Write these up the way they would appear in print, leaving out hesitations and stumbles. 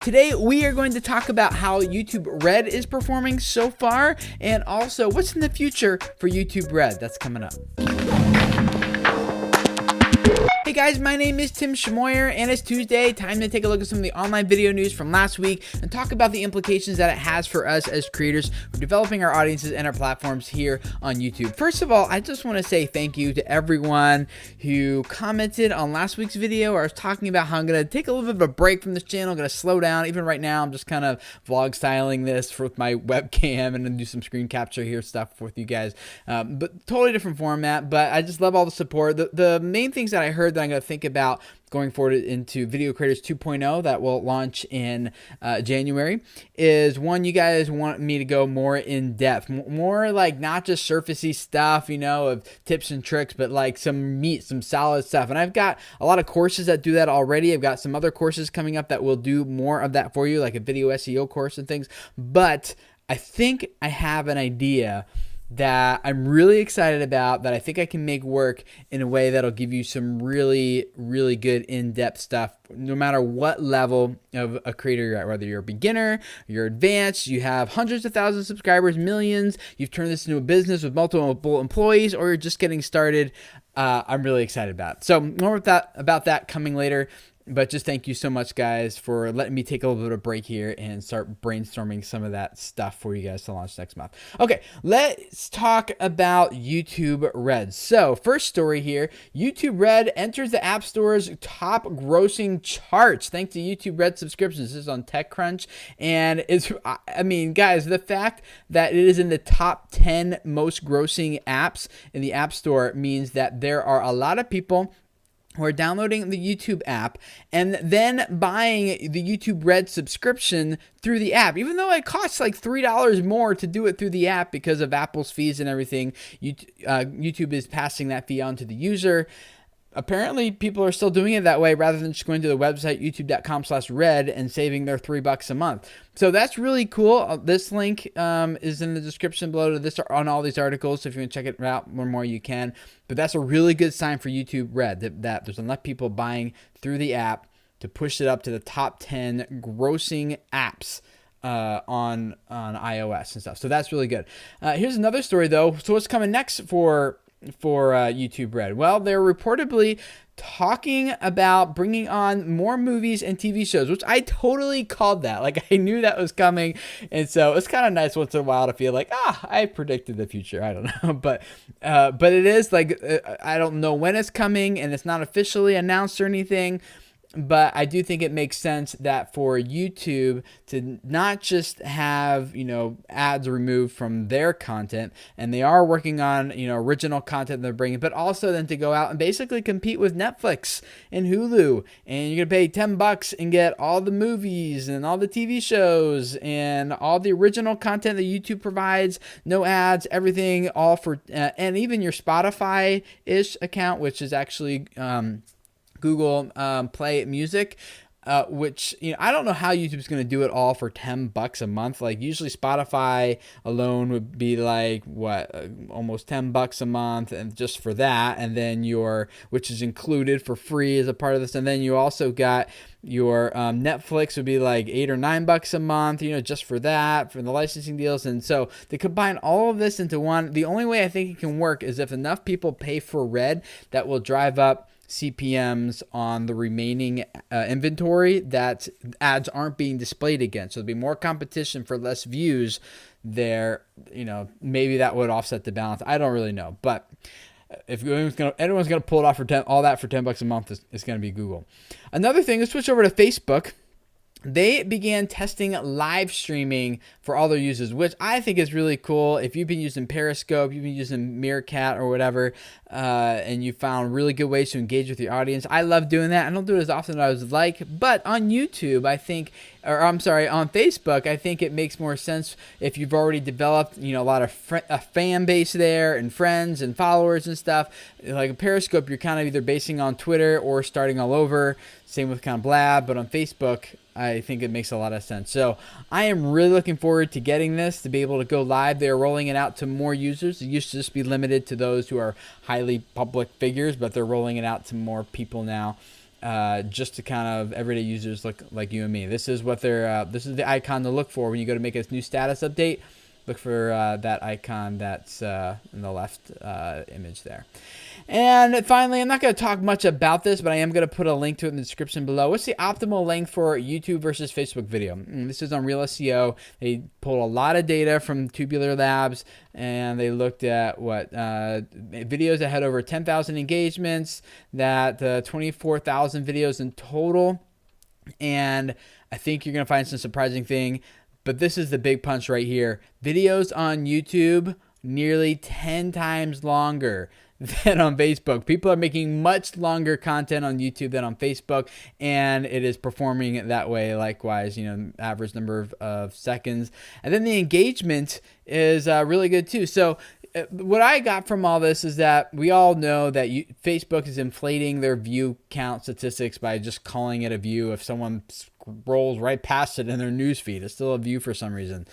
Today we are going to talk about how YouTube Red is performing so far, and also what's in the future for YouTube Red. That's coming up. Hey guys, my name is Tim Schmoyer, and it's Tuesday. Time to take a look at some of the online video news from last week and talk about the implications that it has for us as creators for developing our audiences and our platforms here on YouTube. First of all, I just want to say thank you to everyone who commented on last week's video where I was talking about how I'm going to take a little bit of a break from this channel. I'm going to slow down. Even right now, I'm just kind of vlog styling this with my webcam and then do some screen capture here stuff with you guys. But totally different format, but I just love all the support. The main things that I heard that I'm going to think about going forward into Video Creators 2.0 that will launch in January is, one, you guys want me to go more in depth, more like not just surfacey stuff, you know, of tips and tricks, but like some meat, some solid stuff. And I've got a lot of courses that do that already. I've got some other courses coming up that will do more of that for you, like a video SEO course and things. But I think I have an idea that I'm really excited about, that I think I can make work in a way that'll give you some really, really good in-depth stuff, no matter what level of a creator you're at, whether you're a beginner, you're advanced, you have hundreds of thousands of subscribers, millions, you've turned this into a business with multiple employees, or you're just getting started. I'm really excited about it. So more about that coming later. But just thank you so much, guys, for letting me take a little bit of a break here and start brainstorming some of that stuff for you guys to launch next month. Okay, let's talk about YouTube Red. So first story here, YouTube Red enters the App Store's top grossing charts thanks to YouTube Red subscriptions. This is on TechCrunch. And it's, I mean, guys, the fact that it is in the top 10 most grossing apps in the App Store means that there are a lot of people who are downloading the YouTube app and then buying the YouTube Red subscription through the app, even though it costs like $3 more to do it through the app because of Apple's fees and everything. YouTube is passing that fee on to the user. Apparently, people are still doing it that way rather than just going to the website youtube.com/red and saving their $3 a month. So that's really cool. This link is in the description below to this on all these articles. So if you want to check it out more, you can. But that's a really good sign for YouTube Red that there's enough people buying through the app to push it up to the top 10 grossing apps on iOS and stuff. So that's really good. Here's another story though. So what's coming next for YouTube Red? Well, they're reportedly talking about bringing on more movies and TV shows, which I totally called that. Like, I knew that was coming, and so it's kind of nice once in a while to feel like, I predicted the future. I don't know, but it is like, I don't know when it's coming, and it's not officially announced or anything. But I do think it makes sense that for YouTube to not just have, you know, ads removed from their content, and they are working on, you know, original content they're bringing, but also then to go out and basically compete with Netflix and Hulu, and you're gonna pay $10 and get all the movies and all the TV shows and all the original content that YouTube provides, no ads, everything, all for, and even your Spotify-ish account, which is actually Google Play Music, which, you know, I don't know how YouTube's going to do it all for $10 a month. Like, usually Spotify alone would be like, what, almost $10 a month, and just for that, and then which is included for free as a part of this, and then you also got your Netflix would be like $8 or $9 a month, you know, just for that, for the licensing deals. And so they combine all of this into one. The only way I think it can work is if enough people pay for Red, that will drive up CPMs on the remaining inventory that ads aren't being displayed against. So there'll be more competition for less views there. You know, maybe that would offset the balance. I don't really know, but if anyone's gonna pull it off for $10 a month, it's gonna be Google. Another thing, let's switch over to Facebook. They began testing live streaming for all their users, which I think is really cool. If you've been using Periscope, you've been using Meerkat or whatever, and you found really good ways to engage with your audience, I love doing that. I don't do it as often as I would like, but on YouTube, I think, on Facebook, I think it makes more sense if you've already developed, you know, a lot of a fan base there and friends and followers and stuff. Like Periscope, you're kind of either basing on Twitter or starting all over. Same with kind of Blab, but on Facebook, I think it makes a lot of sense. So I am really looking forward to getting this, to be able to go live. They're rolling it out to more users. It used to just be limited to those who are highly public figures, but they're rolling it out to more people now. just to kind of everyday users like you and me. This is what they're this is the icon to look for when you go to make a new status update. Look for that icon that's in the left image there. And finally, I'm not going to talk much about this, but I am going to put a link to it in the description below. What's the optimal length for YouTube versus Facebook video? This is on Real SEO. They pulled a lot of data from Tubular Labs, and they looked at what videos that had over 10,000 engagements, that 24,000 videos in total. And I think you're going to find some surprising thing. But this is the big punch right here. Videos on YouTube nearly 10 times longer than on Facebook. People are making much longer content on YouTube than on Facebook, and it is performing that way likewise, average number of seconds. And then the engagement is really good too. So what I got from all this is that we all know that Facebook is inflating their view count statistics by just calling it a view. If someone scrolls right past it in their news feed, it's still a view for some reason.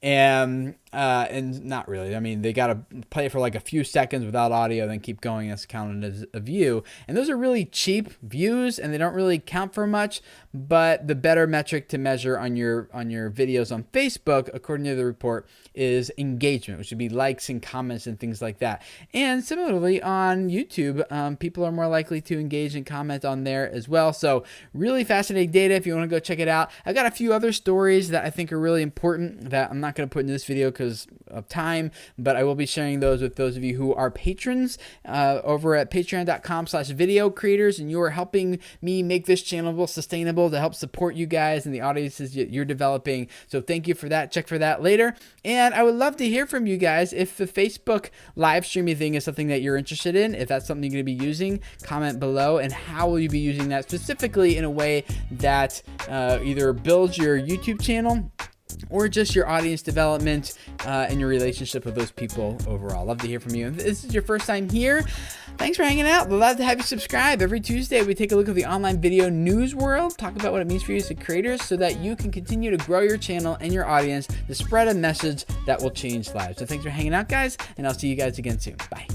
And not really. I mean, they got to play for like a few seconds without audio, then keep going. That's counted as a view. And those are really cheap views, and they don't really count for much. But the better metric to measure on your videos on Facebook, according to the report, is engagement, which would be likes and comments and things like that. And similarly on YouTube, people are more likely to engage and comment on there as well. So really fascinating data. If you want to go check it out, I've got a few other stories that I think are really important that I'm not going to put in this video because of time, but I will be sharing those with those of you who are patrons over at patreon.com/video creators, and you are helping me make this channel sustainable to help support you guys and the audiences you're developing. So thank you for that. Check for that later. And I would love to hear from you guys if the Facebook live streaming thing is something that you're interested in, if that's something you're going to be using, comment below, and how will you be using that specifically in a way that either builds your YouTube channel or just your audience development and your relationship with those people overall. Love to hear from you. If this is your first time here, thanks for hanging out. We'd love to have you subscribe. Every Tuesday, we take a look at the online video news world, talk about what it means for you as creators so that you can continue to grow your channel and your audience to spread a message that will change lives. So thanks for hanging out, guys, and I'll see you guys again soon. Bye.